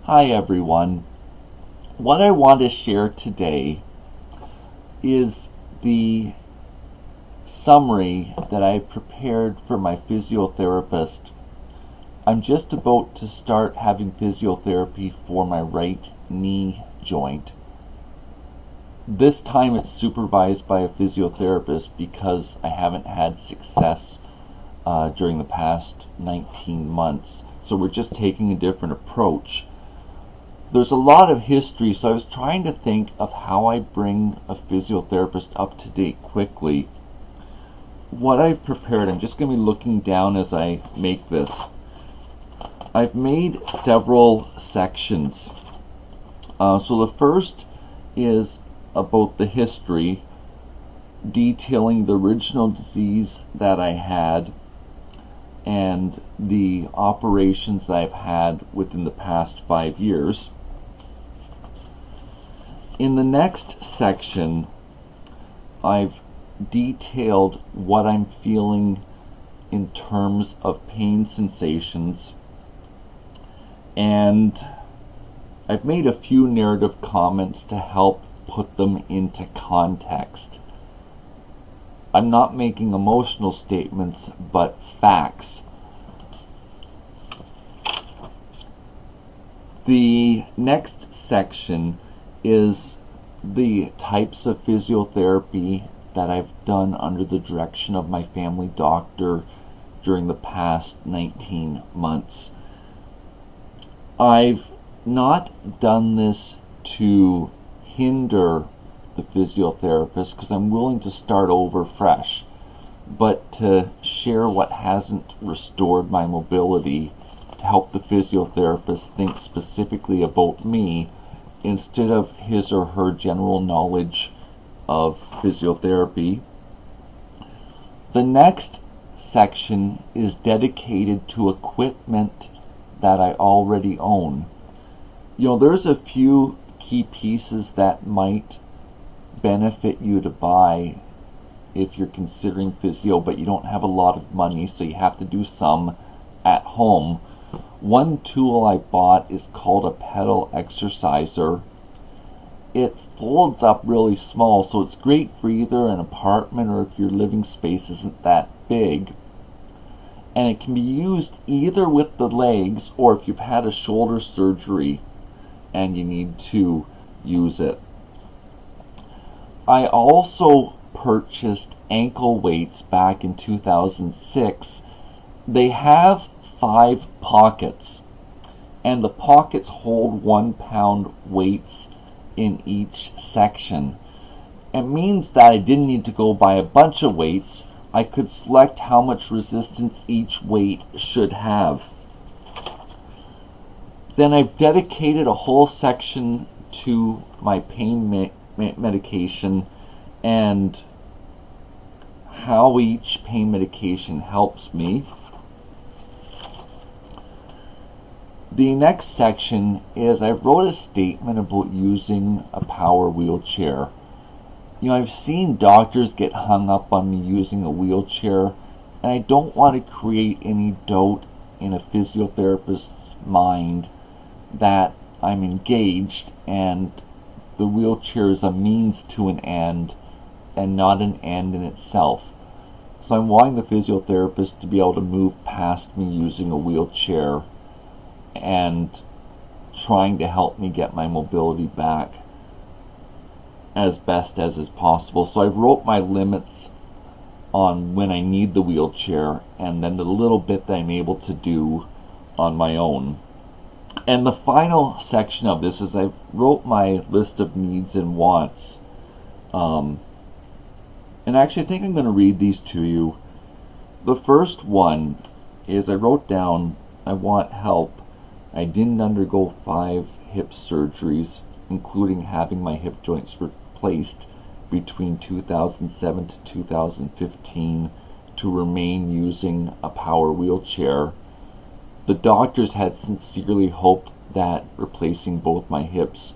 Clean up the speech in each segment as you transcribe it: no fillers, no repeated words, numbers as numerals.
Hi everyone. What I want to share today is the summary that I prepared for my physiotherapist. I'm just about to start having physiotherapy for my right knee joint. This time it's supervised by a physiotherapist because I haven't had success during the past 19 months. So we're just taking a different approach. There's a lot of history, so I was trying to think of how I bring a physiotherapist up to date quickly. What I've prepared, I'm just going to be looking down as I make this. I've made several sections. So the first is about the history, detailing the original disease that I had and the operations that I've had within the past 5 years. In the next section, I've detailed what I'm feeling in terms of pain sensations, and I've made a few narrative comments to help put them into context. I'm not making emotional statements, but facts. The next section is the types of physiotherapy that I've done under the direction of my family doctor during the past 19 months. I've not done this to hinder the physiotherapist because I'm willing to start over fresh, but to share what hasn't restored my mobility to help the physiotherapist think specifically about me instead of his or her general knowledge of physiotherapy. The next section is dedicated to equipment that I already own. There's a few key pieces that might benefit you to buy if you're considering physio, but you don't have a lot of money, so you have to do some at home. One tool I bought is called a pedal exerciser. It folds up really small, so it's great for either an apartment or if your living space isn't that big. And it can be used either with the legs or if you've had a shoulder surgery and you need to use it. I also purchased ankle weights back in 2006. They have 5 pockets, and the pockets hold 1 pound weights in each section. It means that I didn't need to go buy a bunch of weights. I could select how much resistance each weight should have. Then I've dedicated a whole section to my pain medication and how each pain medication helps me. The next section is I wrote a statement about using a power wheelchair. I've seen doctors get hung up on me using a wheelchair, and I don't want to create any doubt in a physiotherapist's mind that I'm engaged and the wheelchair is a means to an end and not an end in itself. So I'm wanting the physiotherapist to be able to move past me using a wheelchair and trying to help me get my mobility back as best as is possible. So I wrote my limits on when I need the wheelchair and then the little bit that I'm able to do on my own. And the final section of this is I wrote my list of needs and wants. And actually I think I'm going to read these to you. The first one is I wrote down, I want help. I didn't undergo 5 hip surgeries, including having my hip joints replaced between 2007 to 2015 to remain using a power wheelchair. The doctors had sincerely hoped that replacing both my hips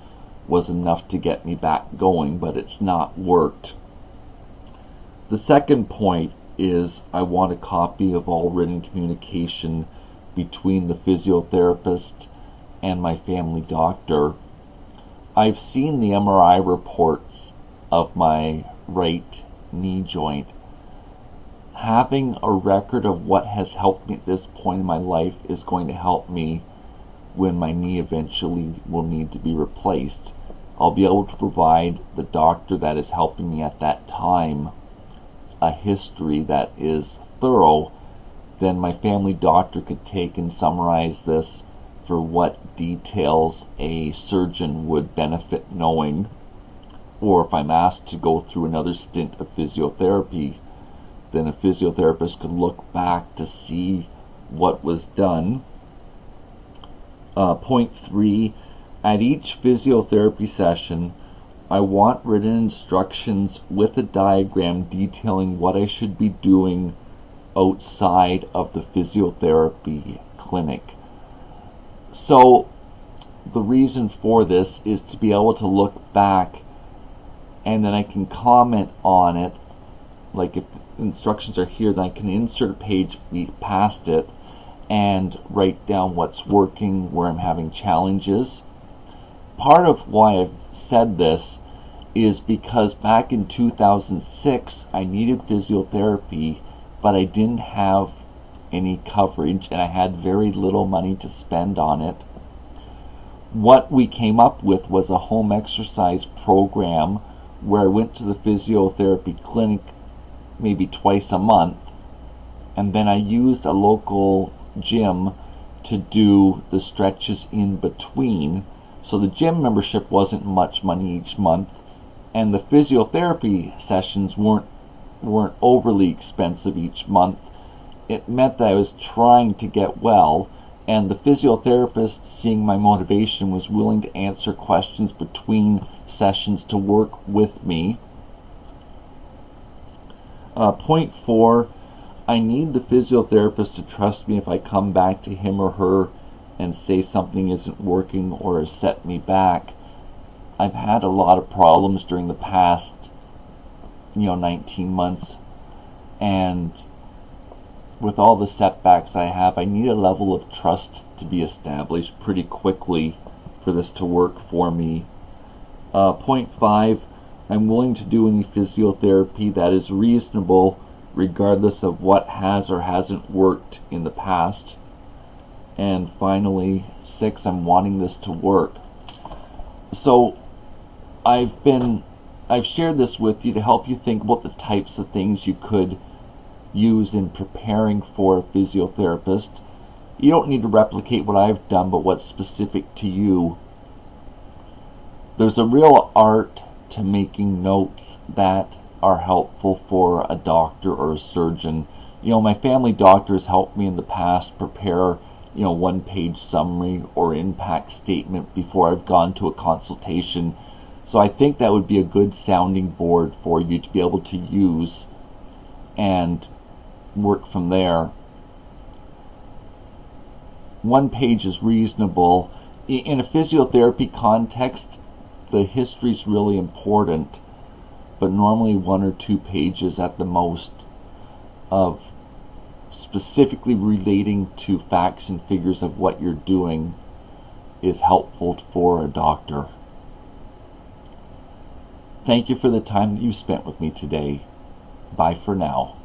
was enough to get me back going, but it's not worked. The second point is I want a copy of all written communication between the physiotherapist and my family doctor. I've seen the MRI reports of my right knee joint. Having a record of what has helped me at this point in my life is going to help me when my knee eventually will need to be replaced. I'll be able to provide the doctor that is helping me at that time a history that is thorough. Then my family doctor could take and summarize this for what details a surgeon would benefit knowing, or if I'm asked to go through another stint of physiotherapy, then a physiotherapist could look back to see what was done. Point 3, at each physiotherapy session, I want written instructions with a diagram detailing what I should be doing outside of the physiotherapy clinic. So the reason for this is to be able to look back and then I can comment on it. Like if instructions are here, then I can insert a page past it and write down what's working, where I'm having challenges. Part of why I've said this is because back in 2006 I needed physiotherapy, but I didn't have any coverage and I had very little money to spend on it. What we came up with was a home exercise program where I went to the physiotherapy clinic maybe twice a month, and then I used a local gym to do the stretches in between. So the gym membership wasn't much money each month, and the physiotherapy sessions weren't overly expensive each month. It meant that I was trying to get well, and the physiotherapist, seeing my motivation, was willing to answer questions between sessions to work with me. Point 4, I need the physiotherapist to trust me if I come back to him or her and say something isn't working or has set me back. I've had a lot of problems during the past 19 months, and with all the setbacks I have, I need a level of trust to be established pretty quickly for this to work for me. Point 5, I'm willing to do any physiotherapy that is reasonable regardless of what has or hasn't worked in the past. And finally, 6, I'm wanting this to work. So I've shared this with you to help you think about the types of things you could use in preparing for a physiotherapist. You don't need to replicate what I've done, but what's specific to you. There's a real art to making notes that are helpful for a doctor or a surgeon. My family doctor has helped me in the past prepare one-page summary or impact statement before I've gone to a consultation. So I think that would be a good sounding board for you to be able to use and work from there. One page is reasonable. In a physiotherapy context, the history is really important, but normally 1 or 2 pages at the most of specifically relating to facts and figures of what you're doing is helpful for a doctor. Thank you for the time that you spent with me today. Bye for now.